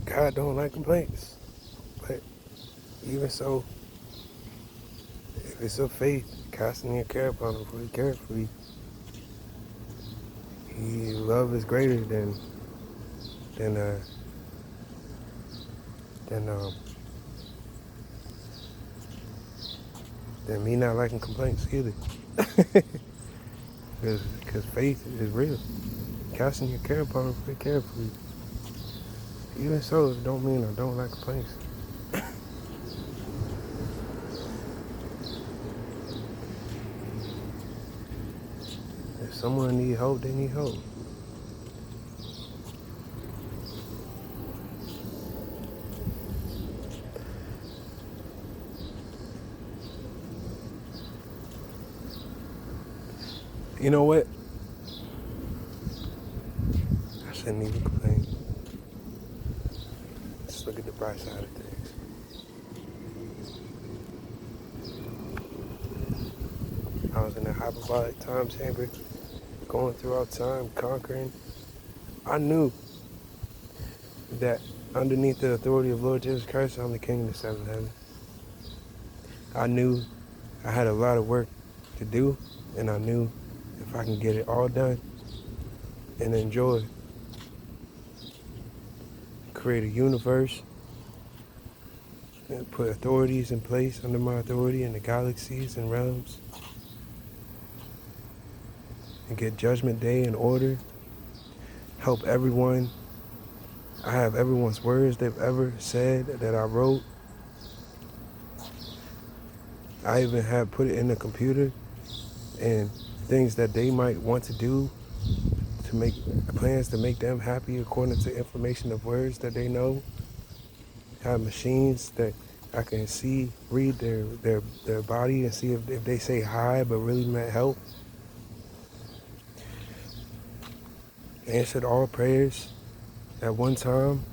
God don't like complaints. But even so, if it's of faith, casting your care upon him, for he cares for you. He love is greater than uh than um than me not liking complaints either. Because faith is real. Casting your care upon him, for he cares for you. Even so, it don't mean I don't like complaints. If someone need hope, they need hope. You know what? I shouldn't even complain. Just look at the bright side of things. I was in a hyperbolic time chamber, going throughout time, conquering. I knew that underneath the authority of Lord Jesus Christ, I'm the king of the seventh heaven. I knew I had a lot of work to do, and I knew if I can get it all done and enjoy, create a universe, and put authorities in place under my authority in the galaxies and realms, and get Judgment Day in order, help everyone. I have everyone's words they've ever said that I wrote. I even have put it in the computer, and things that they might want to do to make plans to make them happy according to information of words that they know. Have machines that I can see, read their body and see if they say hi but really meant help. Answered all prayers at one time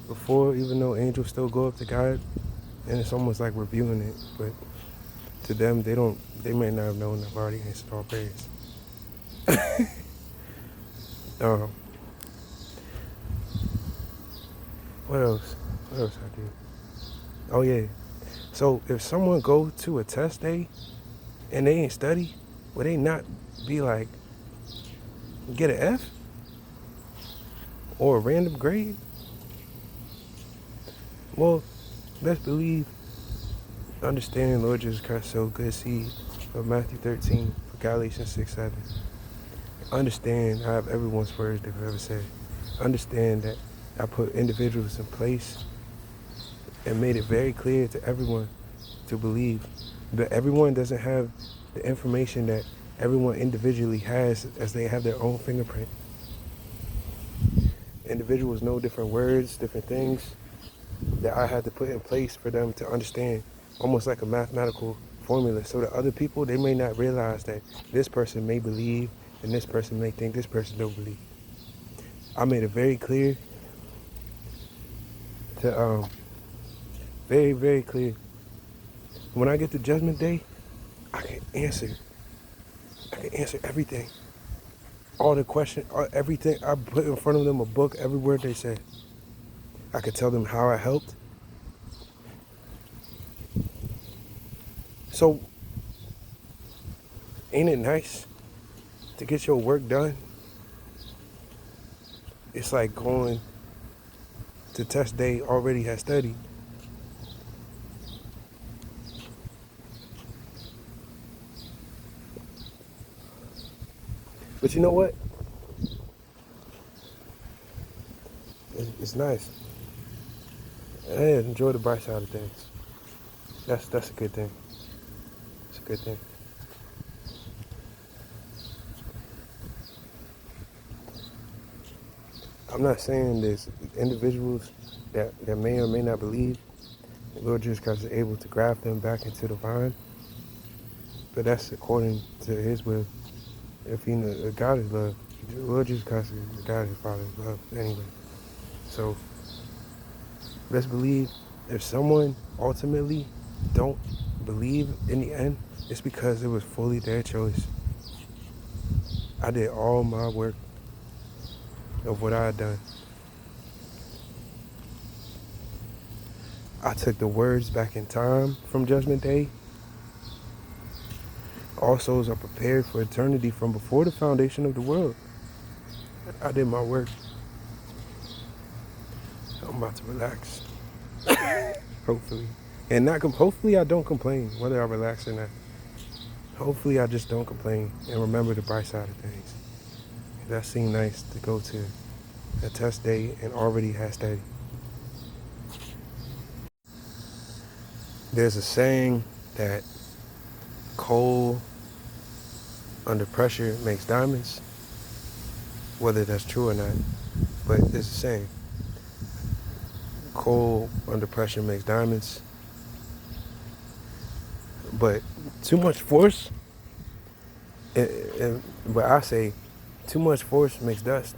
before, even though angels still go up to God, and it's almost like reviewing it, but to them, they may not have known I've already answered all prayers. um, what else? What else I do? Oh yeah. So if someone go to a test day and they ain't study, would they not be like, get an F? Or a random grade? Well, let's believe, understanding Lord Jesus Christ so good seed of Matthew 13 for Galatians 6:7. Understand I have everyone's words they've ever said. Understand that I put individuals in place and made it very clear to everyone to believe. But everyone doesn't have the information that everyone individually has as they have their own fingerprint. Individuals know different words, different things that I had to put in place for them to understand, almost like a mathematical formula. So that other people, they may not realize that this person may believe and this person may think this person don't believe. I made it very clear to, very, very clear. When I get to Judgment Day, I can answer everything. All the questions, everything. I put in front of them a book, every word they said. I could tell them how I helped. So, ain't it nice to get your work done? It's like going to test day already has studied. But you know what? It's nice. Yeah, enjoy the bright side of things. That's a good thing. It's a good thing. I'm not saying there's individuals that may or may not believe the Lord Jesus Christ is able to graft them back into the vine, but that's according to His will. If you know, God is love. The Lord Jesus Christ is the God, His Father is love. Anyway, so let's believe. If someone ultimately don't believe in the end, it's because it was fully their choice. I did all my work of what I had done. I took the words back in time from Judgment Day. All souls are prepared for eternity from before the foundation of the world. I did my work. I'm about to relax. Hopefully. And not hopefully I don't complain, whether I relax or not. Hopefully I just don't complain and remember the bright side of things. That seemed nice to go to a test day and already have study. There's a saying that coal under pressure makes diamonds, whether that's true or not, but it's a saying. Coal under pressure makes diamonds, but too much force, but I say too much force makes dust.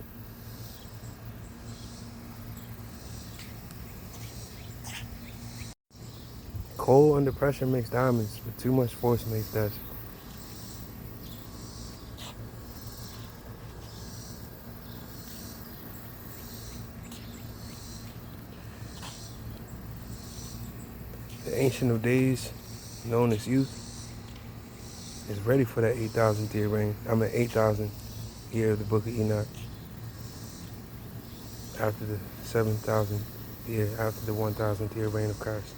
Coal under pressure makes diamonds, but too much force makes dust. The Ancient of Days, known as youth, is ready for that 8,000th year reign. 8,000 year of the book of Enoch. After the 7,000th year, after the 1,000th year reign of Christ.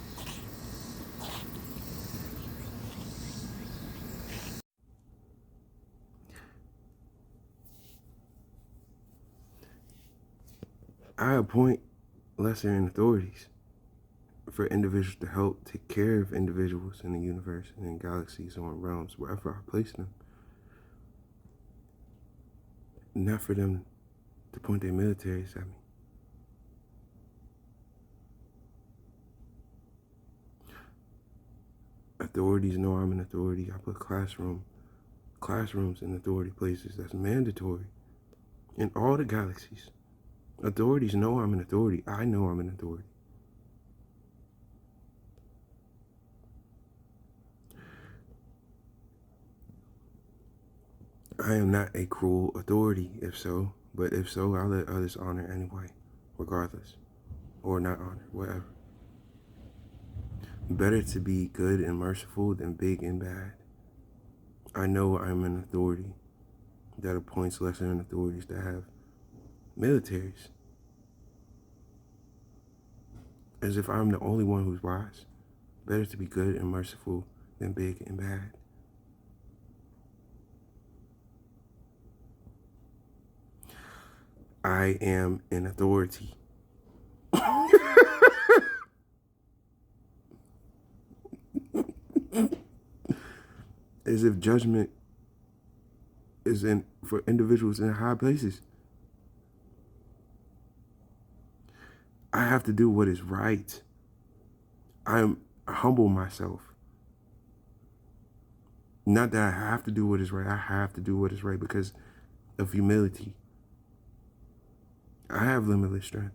I appoint lesser in authorities for individuals to help take care of individuals in the universe and in galaxies or in realms, wherever I place them. Not for them to point their militaries at me. Authorities know I'm an authority. I put classrooms in authority places. That's mandatory in all the galaxies. Authorities know I'm an authority. I know I'm an authority. I am not a cruel authority, if so. But if so, I'll let others honor anyway, regardless. Or not honor, whatever. Better to be good and merciful than big and bad. I know I'm an authority that appoints lesser than authorities that have militaries. As if I'm the only one who's wise. Better to be good and merciful than big and bad. I am an authority. As if judgment is in for individuals in high places. I have to do what is right. I humble myself. Not that I have to do what is right. I have to do what is right because of humility. I have limitless strength.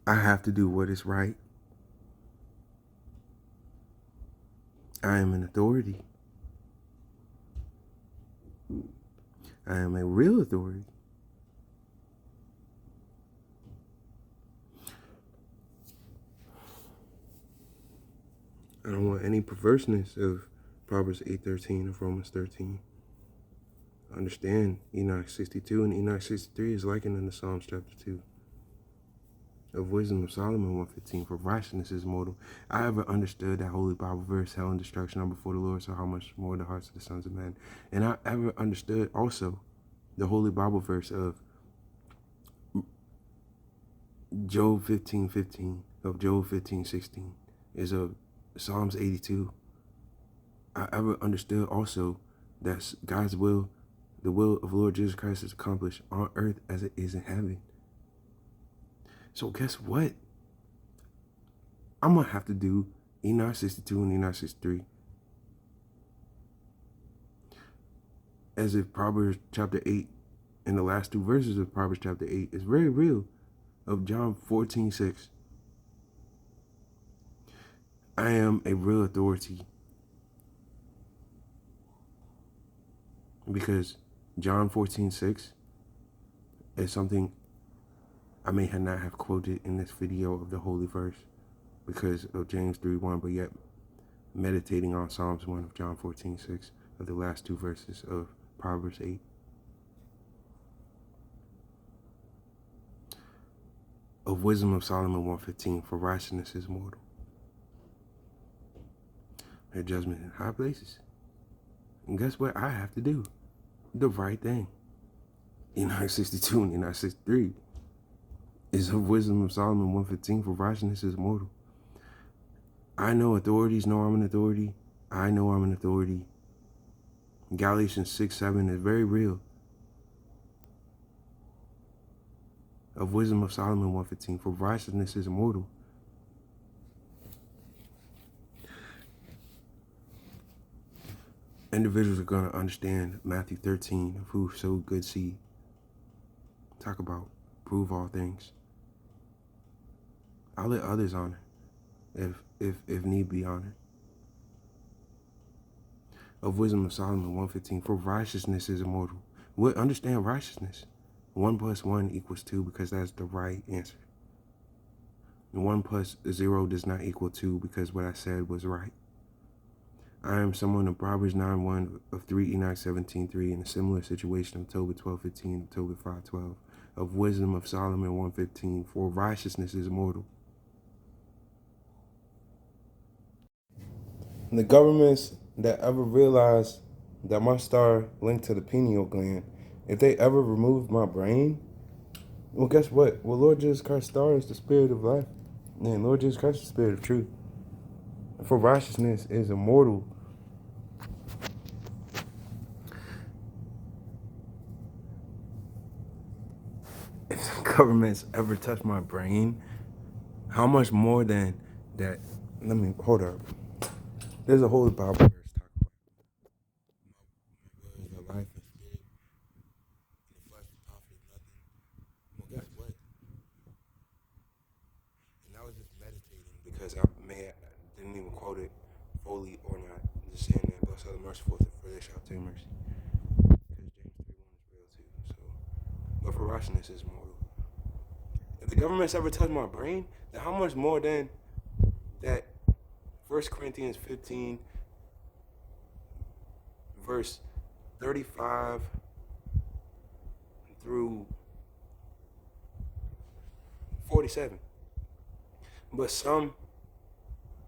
I have to do what is right. I am an authority. I am a real authority. I don't want any perverseness of Proverbs 8:13 of Romans 13. Understand Enoch 62 and Enoch 63 is likened unto Psalms chapter 2. Of Wisdom of Solomon 1:15, for righteousness is mortal. I ever understood that holy Bible verse, hell and destruction are before the Lord, so how much more the hearts of the sons of men. And I ever understood also the holy Bible verse of Job 15:15, of Job 15:16, is of Psalms 82. I ever understood also that God's will, the will of Lord Jesus Christ, is accomplished on earth as it is in heaven. So guess what? I'm going to have to do Enoch 62 and Enoch 63. As if Proverbs chapter 8 and the last two verses of Proverbs chapter 8 is very real, of John 14:6. I am a real authority. Because John 14:6 is something I may not have quoted in this video of the holy verse because of James 3:1, but yet meditating on Psalms 1 of John 14:6 of the last two verses of Proverbs 8. Of wisdom of Solomon 1:15, for righteousness is mortal. Their judgment in high places. And guess what I have to do? The right thing. Enoch 62 and Enoch 63 is of wisdom of Solomon 1:15, for righteousness is mortal. I know authorities know I'm an authority. I know I'm an authority. Galatians 6:7 is very real. Of wisdom of Solomon 1:15, for righteousness is immortal. Individuals are going to understand Matthew 13 of who sowed good seed. Talk about prove all things. I'll let others honor if need be honored. Of wisdom of Solomon 1:15, for righteousness is immortal. What understand righteousness? 1 + 1 = 2 because that's the right answer. 1 + 0 does not equal 2 because what I said was right. I am someone of Proverbs 9:1 of 3 Enoch 17:3 in a similar situation of Tobit 12:15 of Tobit 5:12 of wisdom of Solomon 1:15, for righteousness is immortal. The governments that ever realized that my star linked to the pineal gland, if they ever removed my brain, well, guess what? Well, Lord Jesus Christ's star is the spirit of life, and Lord Jesus Christ is the spirit of truth. For righteousness is immortal. If the governments ever touch my brain, how much more than that? Let me hold up. There's a holy Bible verse talking about my words are life and spirit, and the flesh profit nothing. Well, guess what? And I was just meditating because didn't even quote it fully or not. Just saying that blessed are the merciful, for they shall obtain mercy. Because James 3:1 is real too. So, but for righteousness is mortal. If the government's ever touched my brain, then how much more than that 1 Corinthians 15 verse 35 through 47. But some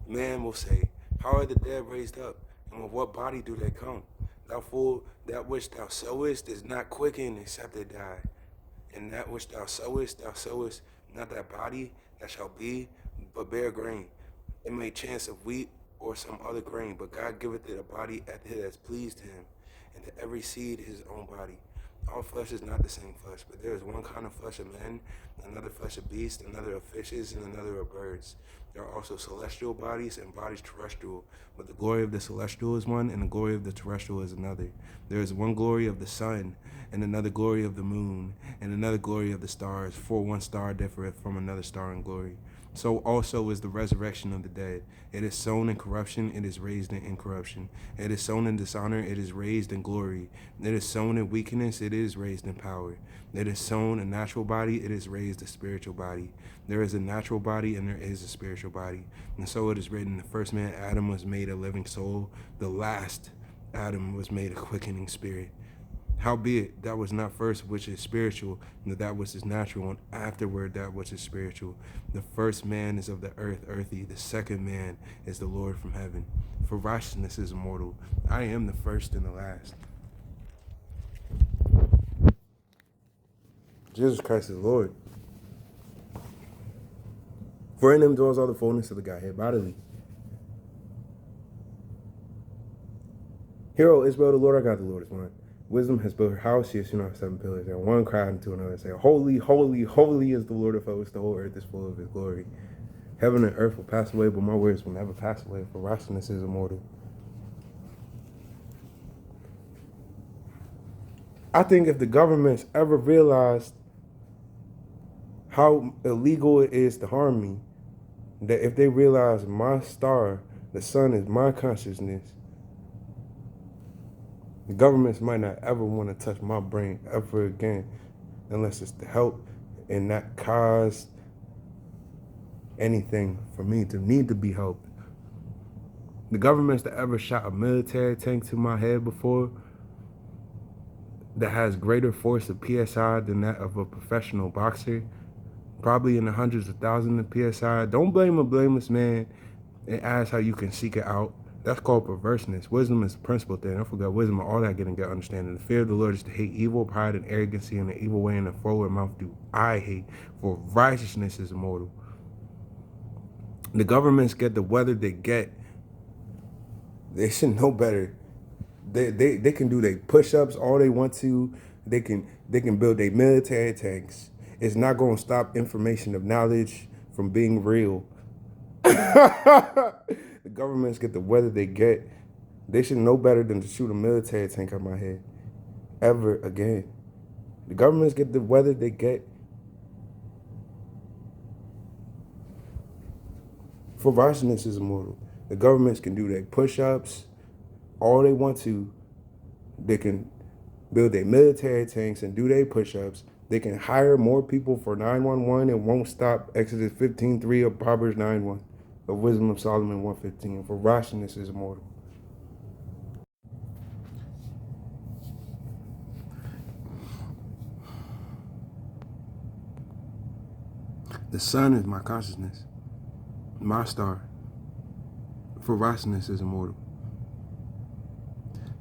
man will say, how are the dead raised up? And with what body do they come? Thou fool, that which thou sowest is not quickened except they die. And that which thou sowest not that body that shall be, but bare grain. It may chance of wheat or some other grain, but God giveth it a body as it has pleased him, and to every seed his own body. All flesh is not the same flesh, but there is one kind of flesh of men, another flesh of beasts, another of fishes, and another of birds. There are also celestial bodies and bodies terrestrial, but the glory of the celestial is one, and the glory of the terrestrial is another. There is one glory of the sun, and another glory of the moon, and another glory of the stars, for one star differeth from another star in glory. So also is the resurrection of the dead. It is sown in corruption, it is raised in incorruption. It is sown in dishonor, it is raised in glory. It is sown in weakness, it is raised in power. It is sown a natural body, it is raised a spiritual body. There is a natural body and there is a spiritual body. And so it is written, the first man, Adam, was made a living soul. The last Adam was made a quickening spirit. Howbeit, that was not first which is spiritual, and that which is natural, and afterward that which is spiritual. The first man is of the earth, earthy. The second man is the Lord from heaven. For righteousness is immortal. I am the first and the last. Jesus Christ is Lord. For in him dwells all the fullness of the Godhead bodily. Hear, O Israel, the Lord our God, the Lord is one. Wisdom has built her house, she has seen our 7 pillars, and one cried unto another, saying, Holy, holy, holy is the Lord of hosts, the whole earth is full of his glory. Heaven and earth will pass away, but my words will never pass away, for righteousness is immortal. I think if the governments ever realized how illegal it is to harm me, that if they realize my star, the sun, is my consciousness, the governments might not ever want to touch my brain ever again, unless it's to help and not cause anything for me to need to be helped. The governments that ever shot a military tank to my head before, that has greater force of PSI than that of a professional boxer, probably in the hundreds of thousands of PSI. Don't blame a blameless man and ask how you can seek it out. That's called perverseness. Wisdom is the principal thing. I forgot wisdom and all that getting good understanding. The fear of the Lord is to hate evil, pride, and arrogancy, and the evil way and the forward mouth do I hate. For righteousness is immortal. The governments get the weather they get. They should know better. They can do their push-ups all they want to. They can build their military tanks. It's not going to stop information of knowledge from being real. The governments get the weather they get. They should know better than to shoot a military tank at my head ever again. The governments get the weather they get. For righteousness is immortal. The governments can do their push-ups all they want to. They can build their military tanks and do their push-ups. They can hire more people for 911 and won't stop Exodus 15:3 of Proverbs 9:1 of Wisdom of Solomon 1:15. For righteousness is immortal. The sun is my consciousness, my star. For righteousness is immortal.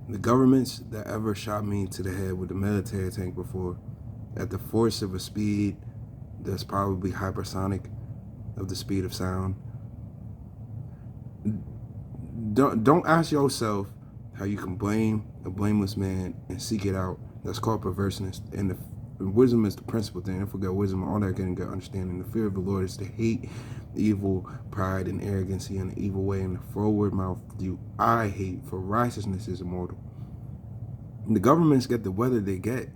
The governments that ever shot me to the head with a military tank before, at the force of a speed that's probably hypersonic of the speed of sound. Don't ask yourself how you can blame a blameless man and seek it out. That's called perverseness. And wisdom is the principal thing. I forgot wisdom, all that getting good understanding. The fear of the Lord is to hate evil, pride, and arrogancy, and the evil way, and the forward mouth do I hate. For righteousness is immortal. And the governments get the weather they get.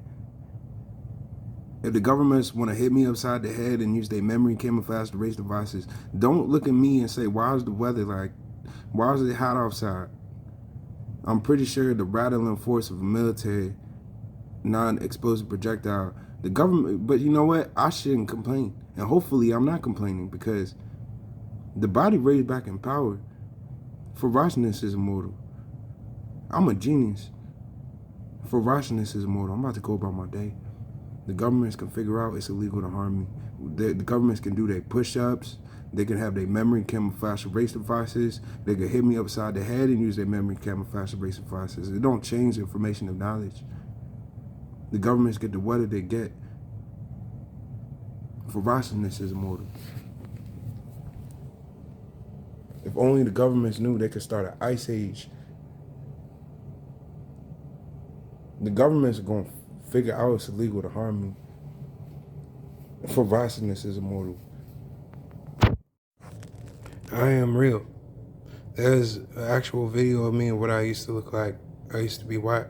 If the governments want to hit me upside the head and use their memory camouflage erase devices, don't look at me and say, why is the weather like, why is it hot outside? I'm pretty sure the rattling force of a military non-explosive projectile, the government, but you know what? I shouldn't complain. And hopefully I'm not complaining, because the body raised back in power. For righteousness is immortal. I'm a genius. For righteousness is immortal. I'm about to go about my day. The governments can figure out it's illegal to harm me. The governments can do their push-ups. They can have their memory camouflage erase devices. They can hit me upside the head and use their memory camouflage erase devices. It don't change information of knowledge. The governments get the weather they get. For righteousness is immortal. If only the governments knew they could start an ice age. The governments are going to figure out it's illegal to harm me. For righteousness is immortal. I am real. There's an actual video of me and what I used to look like. I used to be white.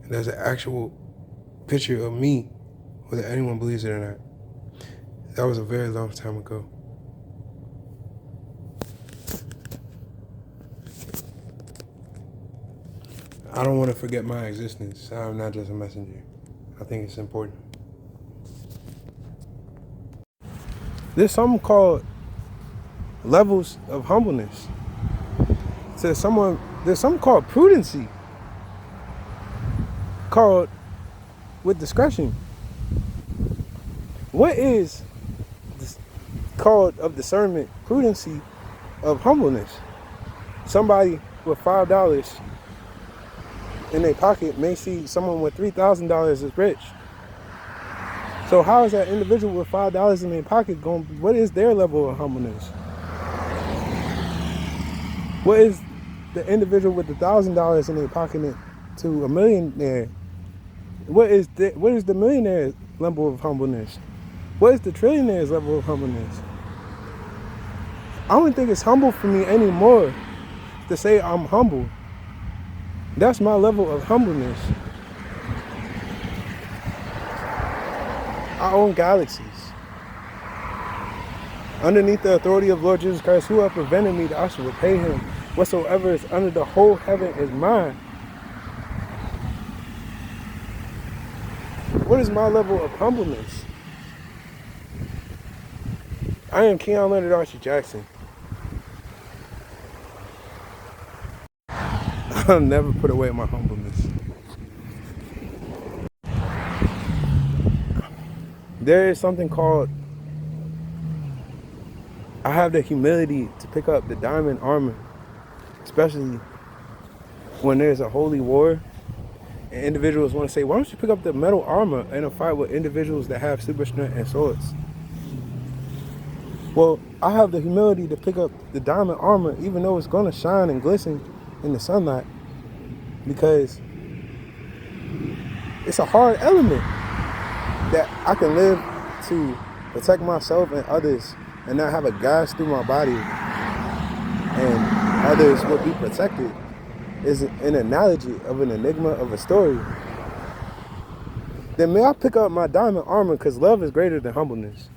And there's an actual picture of me, whether anyone believes it or not. That was a very long time ago. I don't want to forget my existence. I'm not just a messenger. I think it's important. There's something called levels of humbleness. There's something called prudency, called with discretion. What is this called of discernment, prudency of humbleness? Somebody with $5 in their pocket may see someone with $3,000 as rich. So how is that individual with $5 in their pocket going? What is their level of humbleness? What is the individual with the $1,000 in their pocket to a millionaire? What is the millionaire's level of humbleness? What is the trillionaire's level of humbleness? I don't think it's humble for me anymore to say I'm humble. That's my level of humbleness. I own galaxies. Underneath the authority of Lord Jesus Christ, who have prevented me, that I should repay him. Whatsoever is under the whole heaven is mine. What is my level of humbleness? I am Keon Leonard Archie Jackson. I'll never put away my humbleness. There is something called, I have the humility to pick up the diamond armor, especially when there's a holy war and individuals want to say, why don't you pick up the metal armor in a fight with individuals that have super strength and swords? Well, I have the humility to pick up the diamond armor even though it's going to shine and glisten in the sunlight, because it's a hard element that I can live to protect myself and others and not have a gas through my body and others will be protected is an analogy of an enigma of a story. Then may I pick up my diamond armor, because love is greater than humbleness.